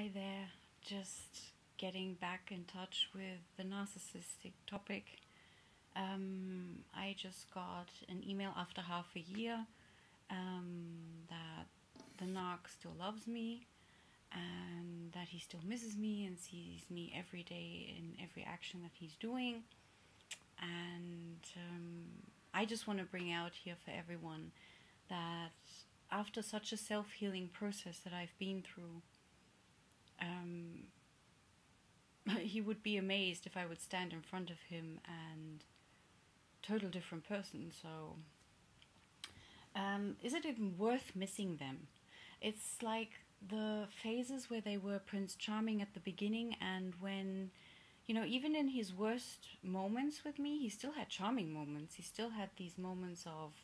Hi there, just getting back in touch with the narcissistic topic. I just got an email after half a year that the narc still loves me and that he still misses me and sees me every day in every action that he's doing. And I just want to bring out here for everyone that after such a self-healing process that I've been through, he would be amazed if I would stand in front of him and total different person. So is it even worth missing them? It's like the phases where they were Prince Charming at the beginning, and when, you know, even in his worst moments with me, he still had charming moments. He still had these moments of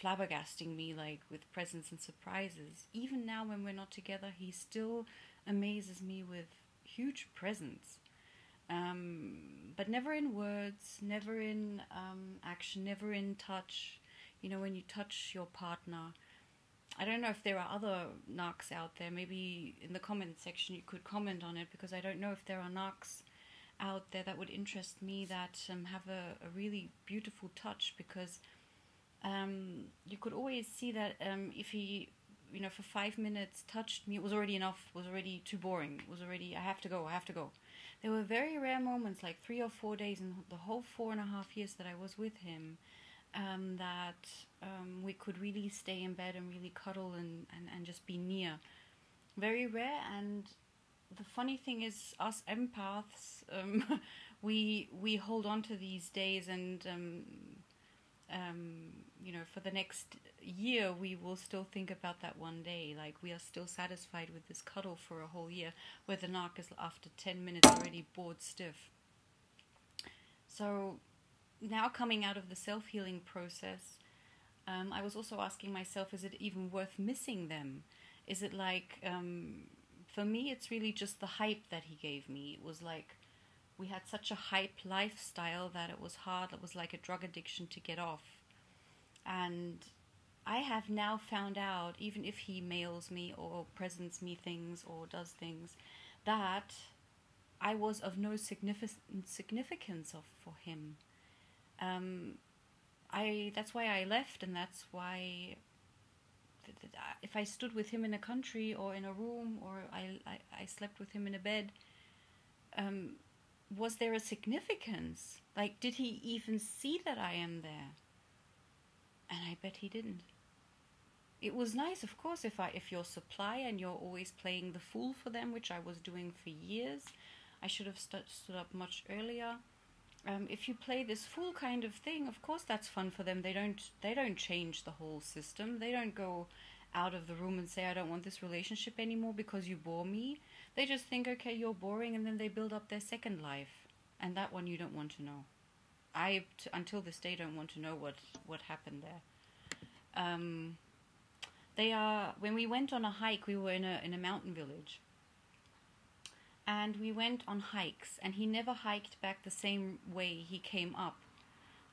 flabbergasting me, like with presents and surprises. Even now when we're not together, he still amazes me with huge presents. But never in words, never in action, never in touch. You know, when you touch your partner. I don't know if there are other narcs out there. Maybe in the comment section you could comment on it, because I don't know if there are narcs out there that would interest me that have a really beautiful touch, because you could always see that if he, for 5 minutes touched me, it was already enough, was already too boring, was already, I have to go. There were very rare moments, like 3 or 4 days in the whole 4.5 years that I was with him, that we could really stay in bed and really cuddle and just be near. Very rare. And the funny thing is, us empaths, we hold on to these days, and for the next year we will still think about that one day. Like, we are still satisfied with this cuddle for a whole year, where the narc is after 10 minutes already bored stiff. So now, coming out of the self-healing process, I was also asking myself, is it even worth missing them? Is it like, for me, it's really just the hype that he gave me. It was like, we had such a hype lifestyle that it was hard. It was like a drug addiction to get off. And I have now found out, even if he mails me or presents me things or does things, that I was of no significance for him. That's why I left, and that's why if I stood with him in a country or in a room, or I slept with him in a bed, was there a significance? Like, did he even see that I am there? And I bet he didn't. It was nice, of course, if you're supply and you're always playing the fool for them, which I was doing for years. I should have stood up much earlier. If you play this fool kind of thing, of course that's fun for them. They don't change the whole system. They don't go out of the room and say, I don't want this relationship anymore because you bore me. They just think, okay, you're boring, and then they build up their second life. And that one you don't want to know. I, until this day, don't want to know what happened there. When we went on a hike, we were in a mountain village. And we went on hikes, and he never hiked back the same way he came up.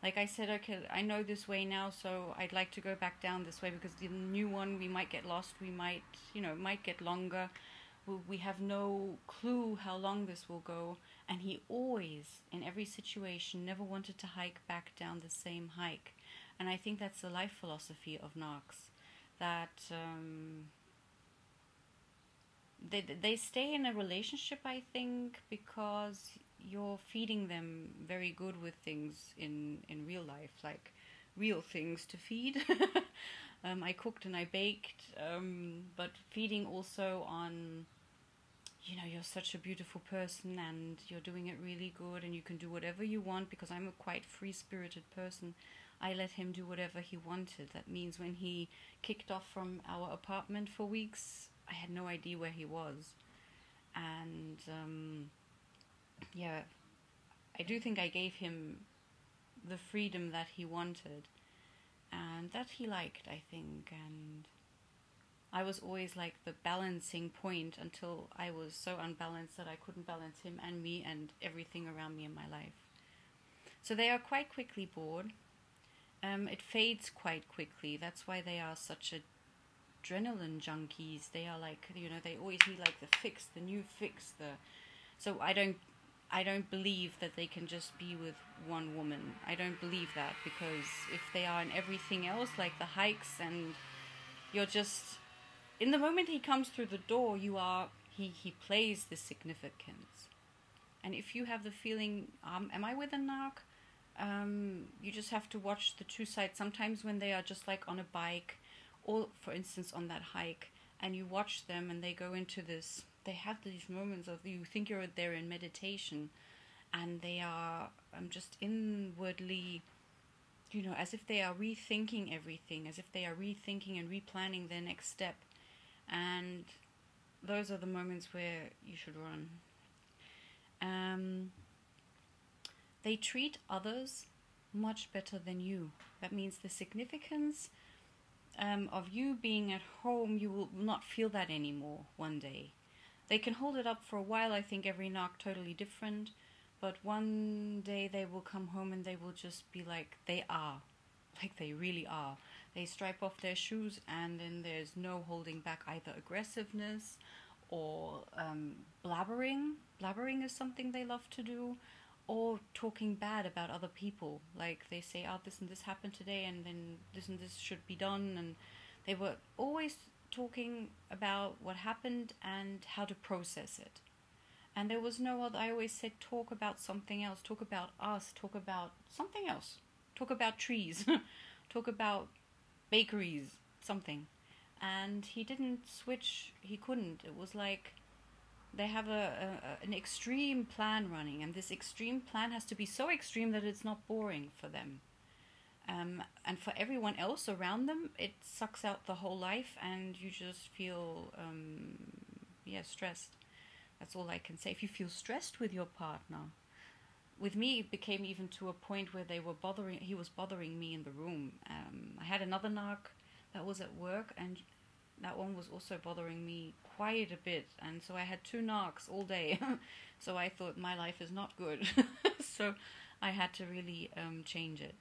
Like, I said, okay, I know this way now, so I'd like to go back down this way, because the new one, we might get lost, we might, it might get longer. We have no clue how long this will go. And he always, in every situation, never wanted to hike back down the same hike. And I think that's the life philosophy of narcs, that they stay in a relationship, I think, because you're feeding them very good with things in real life, like real things to feed. I cooked and I baked, but feeding also on, you're such a beautiful person and you're doing it really good and you can do whatever you want, because I'm a quite free-spirited person. I let him do whatever he wanted. That means when he kicked off from our apartment for weeks, I had no idea where he was. And I do think I gave him the freedom that he wanted and that he liked, I think. And I was always like the balancing point until I was so unbalanced that I couldn't balance him and me and everything around me in my life. So they are quite quickly bored. It fades quite quickly. That's why they are such a adrenaline junkies. They are like, you know, they always need like the fix, the new fix, so I don't believe that they can just be with one woman. I don't believe that, because if they are in everything else, like the hikes, and you're just, in the moment he comes through the door, he plays the significance. And if you have the feeling, am I with a narc? You just have to watch the two sides. Sometimes when they are just like on a bike, or for instance on that hike, and you watch them and they go into this, they have these moments of, you think you're there in meditation, and they are just inwardly, you know, as if they are rethinking everything, as if they are rethinking and replanning their next step. And those are the moments where you should run. They treat others much better than you. That means the significance of you being at home, you will not feel that anymore one day. They can hold it up for a while. I think every narc totally different. But one day they will come home and they will just be like they are. Like they really are. They stripe off their shoes, and then there's no holding back either aggressiveness or blabbering. Blabbering is something they love to do. Or talking bad about other people. Like they say, oh, this and this happened today, and then this and this should be done. And they were always talking about what happened and how to process it. And there was no other, I always said, talk about something else. Talk about us. Talk about something else. Talk about trees. Talk about bakeries. Something. And he didn't switch. He couldn't. It was like they have an extreme plan running, and this extreme plan has to be so extreme that it's not boring for them. And for everyone else around them, it sucks out the whole life, and you just feel, stressed. That's all I can say. If you feel stressed with your partner, with me, it became even to a point where he was bothering me in the room. I had another narc that was at work, and that one was also bothering me quite a bit, and so I had two narcs all day. So I thought my life is not good. So I had to really change it.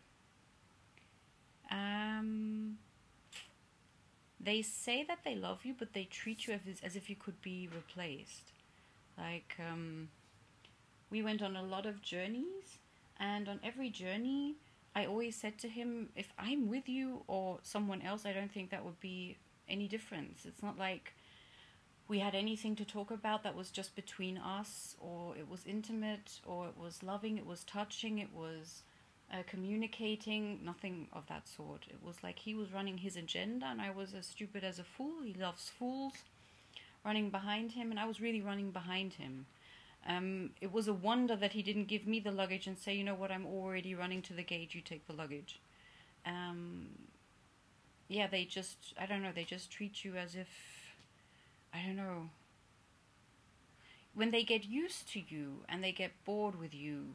They say that they love you, but they treat you as if you could be replaced. Like, we went on a lot of journeys, and on every journey, I always said to him, if I'm with you or someone else, I don't think that would be any difference. It's not like we had anything to talk about that was just between us, or it was intimate, or it was loving, it was touching, it was communicating, nothing of that sort. It was like he was running his agenda, and I was as stupid as a fool. He loves fools, running behind him, and I was really running behind him. It was a wonder that he didn't give me the luggage and say, you know what, I'm already running to the gate, you take the luggage. They just, I don't know, they just treat you as if, I don't know. When they get used to you and they get bored with you,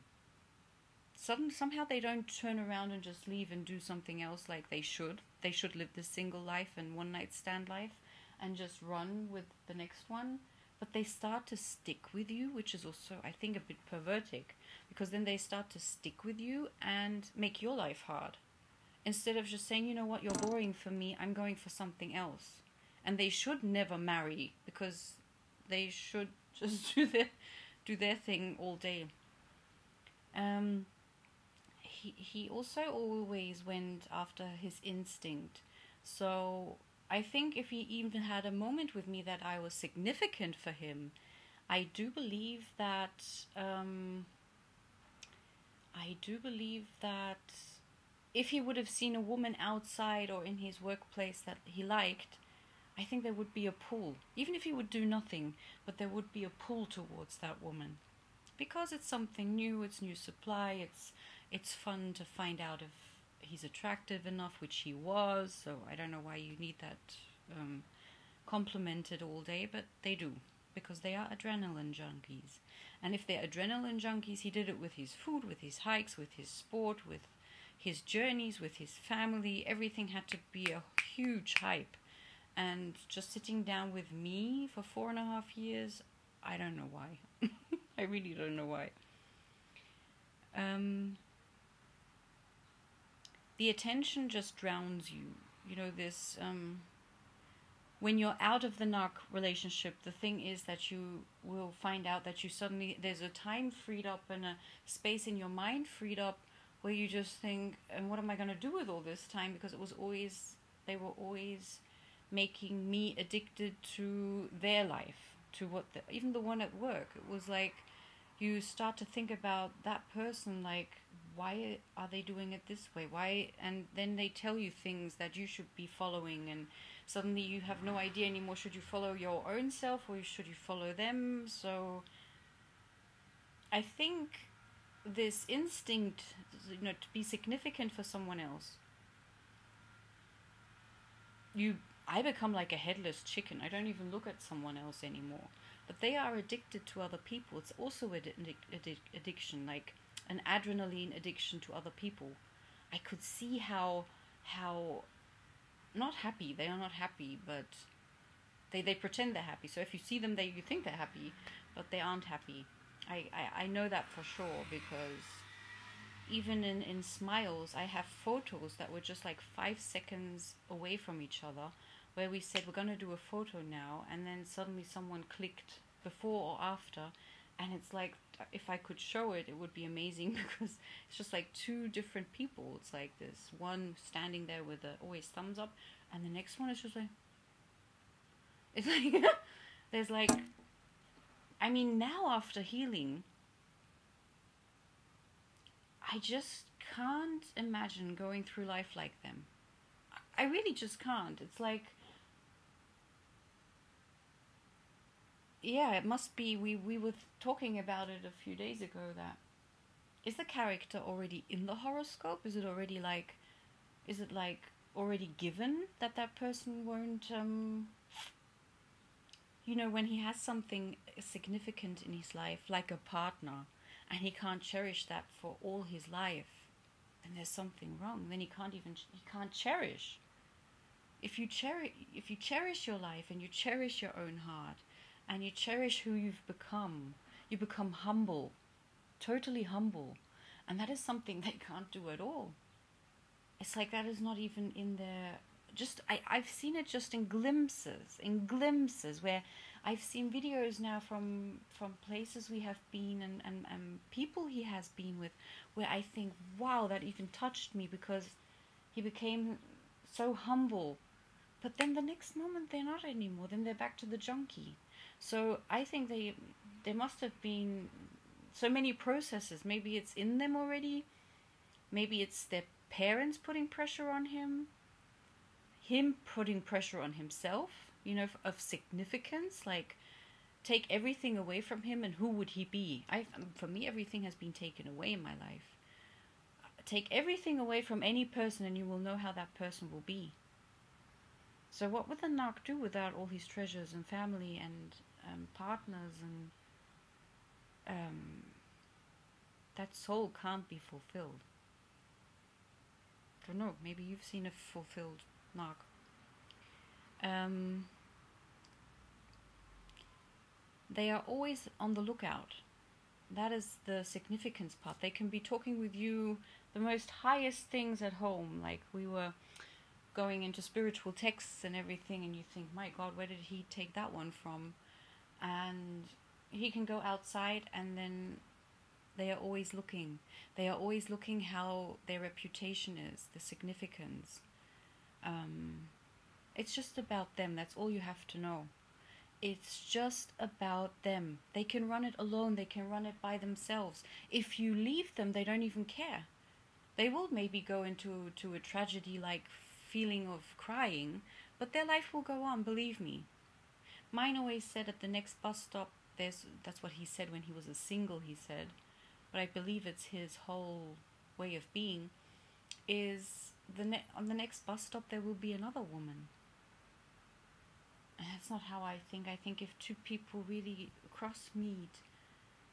somehow they don't turn around and just leave and do something else like they should. They should live this single life and one night stand life and just run with the next one. But they start to stick with you, which is also, I think, a bit pervertic, because then they start to stick with you and make your life hard. Instead of just saying, you know what, you're boring for me, I'm going for something else. And they should never marry, because they should just do their thing all day. He also always went after his instinct. So I think if he even had a moment with me that I was significant for him, I do believe that if he would have seen a woman outside or in his workplace that he liked, I think there would be a pull. Even if he would do nothing, but there would be a pull towards that woman. Because it's something new, it's new supply, it's fun to find out if he's attractive enough, which he was. So I don't know why you need that complimented all day, but they do, because they are adrenaline junkies. And if they're adrenaline junkies, he did it with his food, with his hikes, with his sport, with his journeys, with his family. Everything had to be a huge hype. And just sitting down with me for 4.5 years, I don't know why. I really don't know why. The attention just drowns you. You know, this when you're out of the narc relationship, the thing is that you will find out that you suddenly, there's a time freed up and a space in your mind freed up where you just think, and what am I going to do with all this time? Because they were always making me addicted to their life, to what, even the one at work. It was like, you start to think about that person, like, why are they doing it this way? Why? And then they tell you things that you should be following, and suddenly you have no idea anymore. Should you follow your own self or should you follow them? So I think this instinct, to be significant for someone else, I become like a headless chicken. I don't even look at someone else anymore. But they are addicted to other people. It's also an addiction, like an adrenaline addiction to other people. I could see how not happy, they are not happy, but they pretend they're happy. So if you see them, you think they're happy, but they aren't happy. I know that for sure, because even in smiles, I have photos that were just like 5 seconds away from each other, where we said we're going to do a photo now, and then suddenly someone clicked before or after, and it's like, if I could show it, it would be amazing, because it's just like two different people. It's like this one standing there with always thumbs up, and the next one is just like, it's like, there's like, I mean, now after healing, I just can't imagine going through life like them. I really just can't. It's like, yeah, it must be, we were talking about it a few days ago, that is the character already in the horoscope? Is it like already given that that person won't, when he has something significant in his life, like a partner, and he can't cherish that for all his life, then there's something wrong. Then he can't cherish. If you cherish your life, and you cherish your own heart, and you cherish who you become humble, totally humble. And that is something they can't do at all. It's like that is not even in their, I've seen it just in glimpses, where I've seen videos now from places we have been, and people he has been with, where I think, wow, that even touched me, because he became so humble. But then the next moment they're not anymore. Then they're back to the junkie. So I think there must have been so many processes. Maybe it's in them already. Maybe it's their parents putting pressure on him putting pressure on himself, of significance, like take everything away from him, and who would he be? For me, everything has been taken away in my life. Take everything away from any person, and you will know how that person will be. So what would the narc do without all his treasures and family and partners, and that soul can't be fulfilled. I don't know, maybe you've seen a fulfilled narc. They are always on the lookout. That is the significance part. They can be talking with you the most highest things at home, like we were going into spiritual texts and everything, and you think, my God, where did he take that one from? And he can go outside, and then they are always looking. They are always looking how their reputation is, the significance. It's just about them. That's all you have to know. It's just about them. They can run it alone. They can run it by themselves. If you leave them, they don't even care. They will maybe go into a tragedy-like feeling of crying, but their life will go on, believe me. Mine always said at the next bus stop, that's what he said when he was a single, he said, but I believe it's his whole way of being, is on the next bus stop there will be another woman. And that's not how I think. I think if two people really cross-meet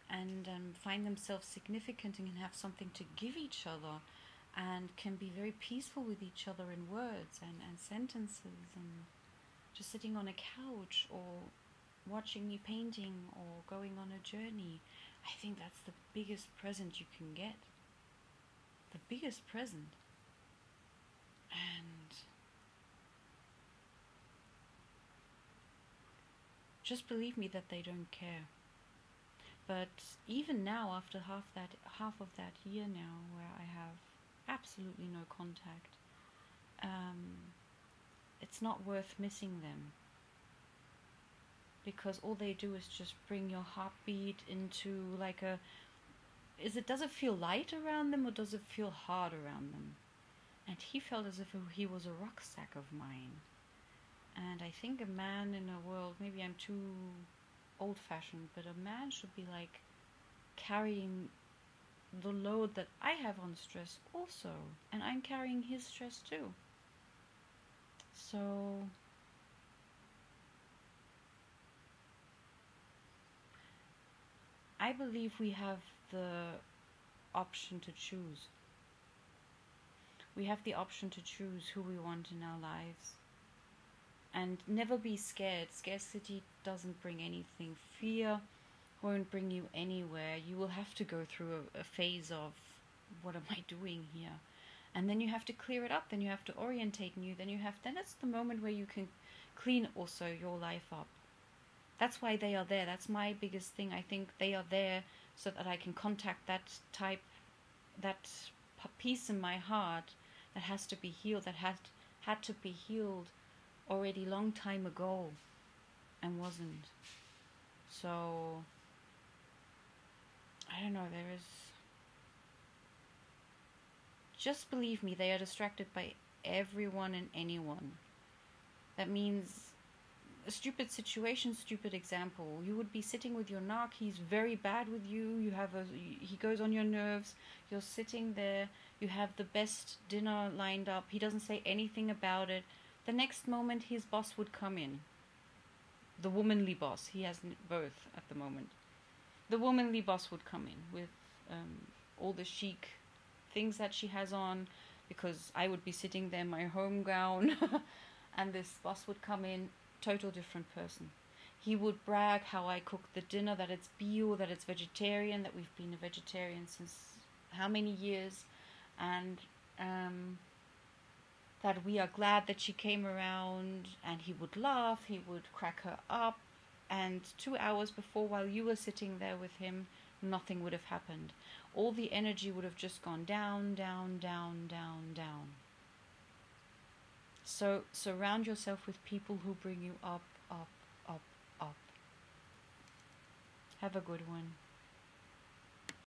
and find themselves significant and can have something to give each other, and can be very peaceful with each other in words and sentences, and just sitting on a couch or watching me painting or going on a journey, I think that's the biggest present you can get. The biggest present. And just believe me that they don't care. But even now, after half of that year now, where I have absolutely no contact, it's not worth missing them, because all they do is just bring your heartbeat into like a, does it feel light around them, or does it feel hard around them? And he felt as if he was a rucksack of mine. And I think a man in a world, maybe I'm too old-fashioned, but a man should be like carrying the load that I have on stress also, and I'm carrying his stress too. So I believe we have the option to choose. We have the option to choose who we want in our lives. And never be scared. Scarcity doesn't bring anything. Fear won't bring you anywhere. You will have to go through a phase of, what am I doing here? And then you have to clear it up. Then you have to orientate new. Then it's the moment where you can clean also your life up. That's why they are there. That's my biggest thing. I think they are there so that I can contact that piece in my heart that has to be healed, that had to be healed already long time ago and wasn't. So I don't know, just believe me, they are distracted by everyone and anyone. That means a stupid situation, stupid example. You would be sitting with your narc, he's very bad with you, he goes on your nerves, you're sitting there, you have the best dinner lined up, he doesn't say anything about it. The next moment his boss would come in. The womanly boss, he has both at the moment. The womanly boss would come in with all the chic things that she has on, because I would be sitting there in my home gown and this boss would come in, total different person. He would brag how I cook the dinner, that it's bio, that it's vegetarian, that we've been a vegetarian since how many years, and that we are glad that she came around, and he would laugh, he would crack her up, and 2 hours before, while you were sitting there with him, nothing would have happened. All the energy would have just gone down, down, down, down, down. So surround yourself with people who bring you up, up, up, up. Have a good one.